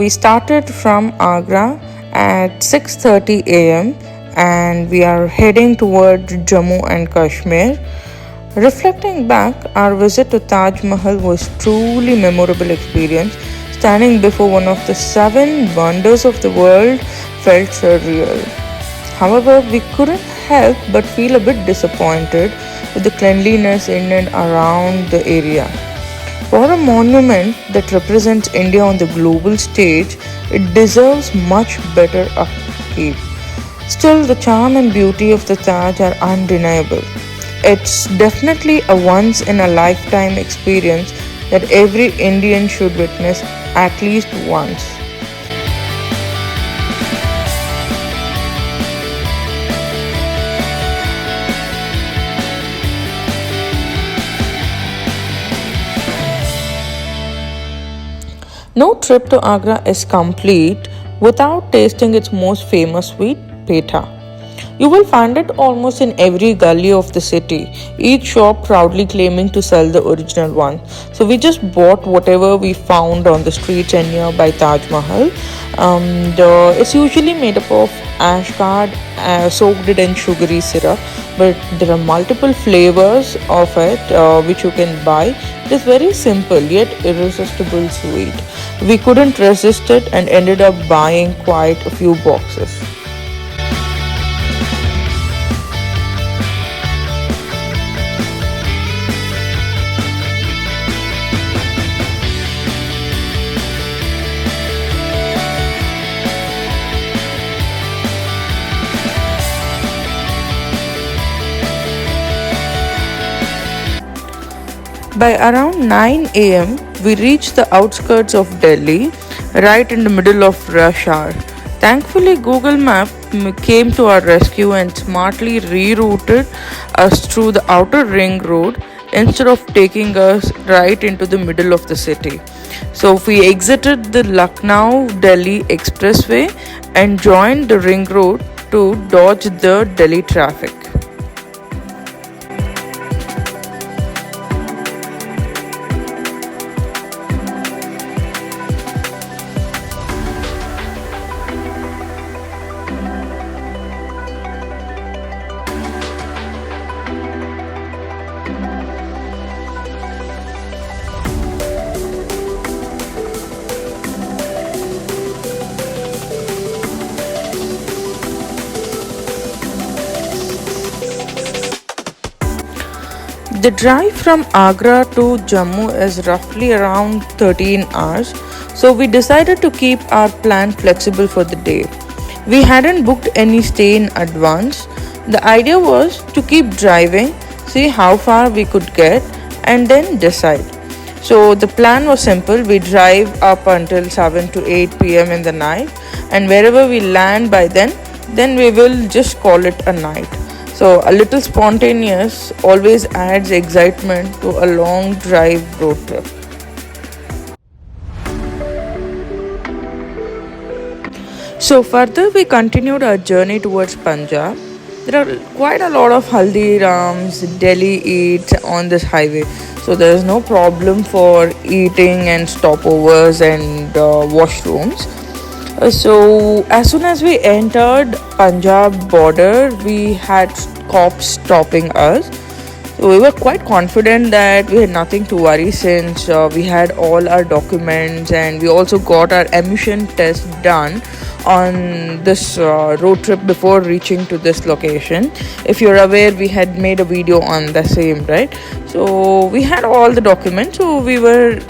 we started from Agra at 6:30 a.m. and we are heading towards Jammu and Kashmir. Reflecting back, our visit to Taj Mahal was truly memorable experience. Standing before one of the seven wonders of the world felt surreal. However, we couldn't help but feel a bit disappointed with the cleanliness in and around the area. For a monument that represents India on the global stage, it deserves much better upkeep. Still, the charm and beauty of the Taj are undeniable. It's definitely a once in a lifetime experience that every Indian should witness at least once. No trip to Agra is complete without tasting its most famous sweet, petha. You will find it almost in every gully of the city, each shop proudly claiming to sell the original one. So we just bought whatever we found on the streets and nearby Taj Mahal. It's usually made up of ash card soaked in sugary syrup, but there are multiple flavors of it which you can buy. It is very simple yet irresistible sweet. We couldn't resist it and ended up buying quite a few boxes. By around 9 a.m., we reached the outskirts of Delhi, right in the middle of rush hour. Thankfully, Google Map came to our rescue and smartly rerouted us through the outer ring road instead of taking us right into the middle of the city. So we exited the Lucknow Delhi expressway and joined the ring road to dodge the Delhi traffic. The drive from Agra to Jammu is roughly around 13 hours, so we decided to keep our plan flexible for the day. We hadn't booked any stay in advance. The idea was to keep driving, see how far we could get, and then decide. So the plan was simple. We drive up until 7 to 8 pm in the night, and wherever we land by then we will just call it a night. So a little spontaneous always adds excitement to a long drive road trip. So further we continued our journey towards Punjab. There are quite a lot of Haldirams, Delhi eats on this highway. So there is no problem for eating and stopovers and washrooms. So as soon as we entered Punjab border, we had cops stopping us. So we were quite confident that we had nothing to worry since we had all our documents and we also got our emission test done on this road trip before reaching to this location. If you're aware, we had made a video on the same, right? So we had all the documents, so we were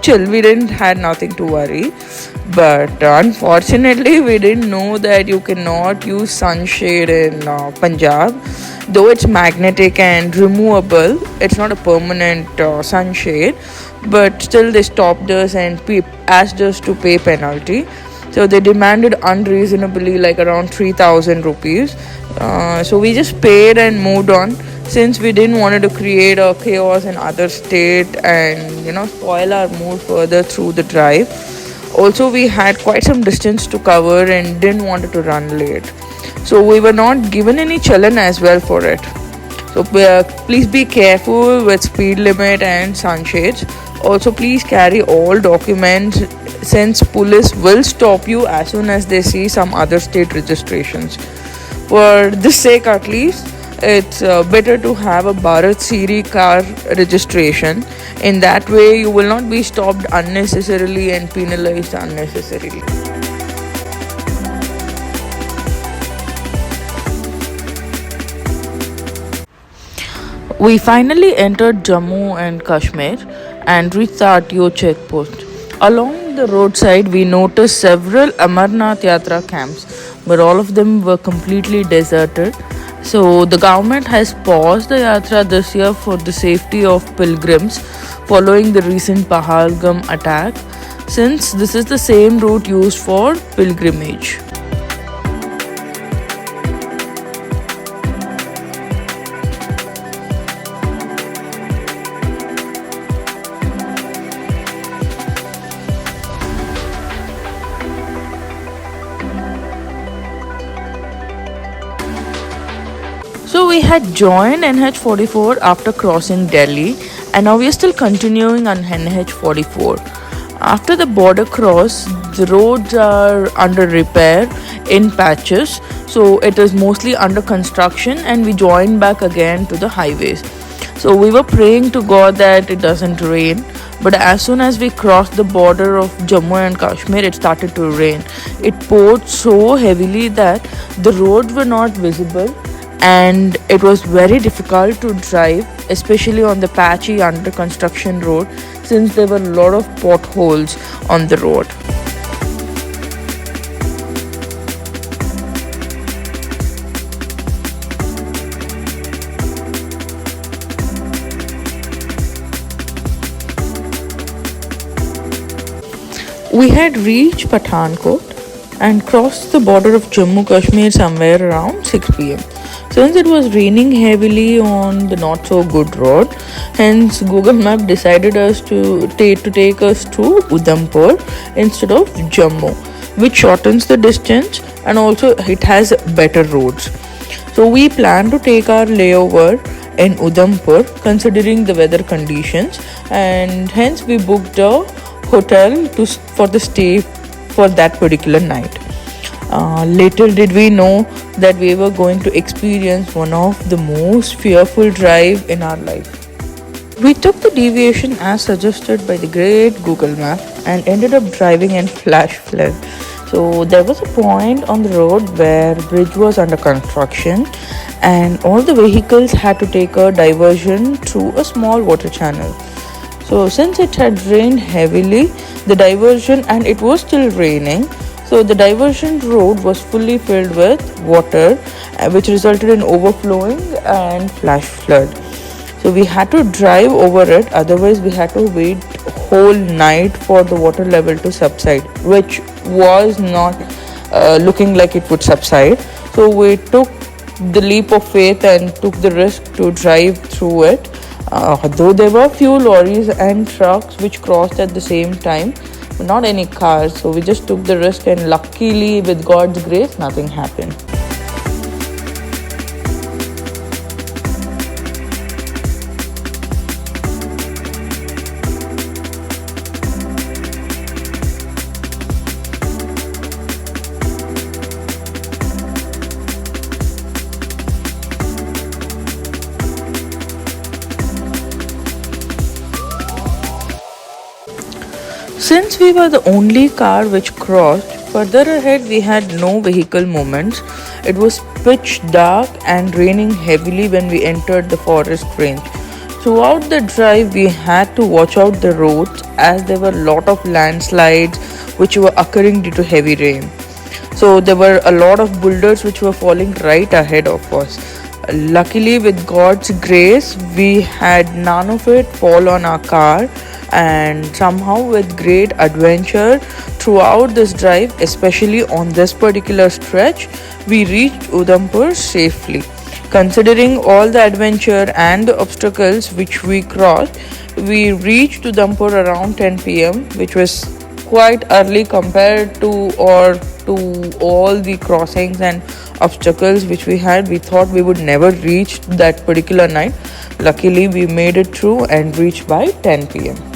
chill. We didn't had nothing to worry, but unfortunately we didn't know that you cannot use sunshade in Punjab. Though it's magnetic and removable, it's not a permanent sunshade, but still they stopped us and asked us to pay penalty. So they demanded unreasonably like around 3,000 rupees. So we just paid and moved on, since we didn't want to create a chaos in other state and spoil our mood further through the drive. Also, we had quite some distance to cover and didn't want to run late, so we were not given any challan as well for it. So please be careful with speed limit and sunshades. Also, please carry all documents since police will stop you as soon as they see some other state registrations. For this sake, at least, it's better to have a Bharat Siri car registration. In that way, you will not be stopped unnecessarily and penalized unnecessarily. We finally entered Jammu and Kashmir and reached the RTO checkpost. Along the roadside, we noticed several Amarnath Yatra camps, but all of them were completely deserted. So, the government has paused the Yatra this year for the safety of pilgrims following the recent Pahalgam attack, since this is the same route used for pilgrimage. So we had joined NH44 after crossing Delhi, and now we are still continuing on NH44. After the border cross, the roads are under repair in patches, so it is mostly under construction, and we joined back again to the highways. So we were praying to God that it doesn't rain, but as soon as we crossed the border of Jammu and Kashmir, it started to rain. It poured so heavily that the roads were not visible, and it was very difficult to drive, especially on the patchy under construction road, since there were a lot of potholes on the road. We had reached Pathankot and crossed the border of Jammu Kashmir somewhere around 6 pm. Since it was raining heavily on the not so good road, hence Google Map decided us to take us to Udhampur instead of Jammu, which shortens the distance and also it has better roads. So we plan to take our layover in Udhampur considering the weather conditions, and hence we booked a hotel for the stay for that particular night. Little did we know that we were going to experience one of the most fearful drive in our life. We took the deviation as suggested by the great Google Map and ended up driving in flash flood. So there was a point on the road where bridge was under construction and all the vehicles had to take a diversion through a small water channel. So since it had rained heavily, the diversion, and it was still raining, so the diversion road was fully filled with water, which resulted in overflowing and flash flood. So we had to drive over it, otherwise we had to wait whole night for the water level to subside, which was not looking like it would subside. So we took the leap of faith and took the risk to drive through it. Though there were few lorries and trucks which crossed at the same time, but not any cars, so we just took the risk, and luckily with God's grace nothing happened. Since we were the only car which crossed, further ahead we had no vehicle movements. It was pitch dark and raining heavily when we entered the forest range. Throughout the drive we had to watch out the roads as there were a lot of landslides which were occurring due to heavy rain. So there were a lot of boulders which were falling right ahead of us. Luckily with God's grace we had none of it fall on our car, and somehow with great adventure throughout this drive, especially on this particular stretch, we reached Udhampur safely. Considering all the adventure and the obstacles which we crossed, we reached Udhampur around 10 pm, which was quite early compared to all the crossings and obstacles which we had. We thought we would never reach that particular night. Luckily, we made it through and reached by 10 p.m.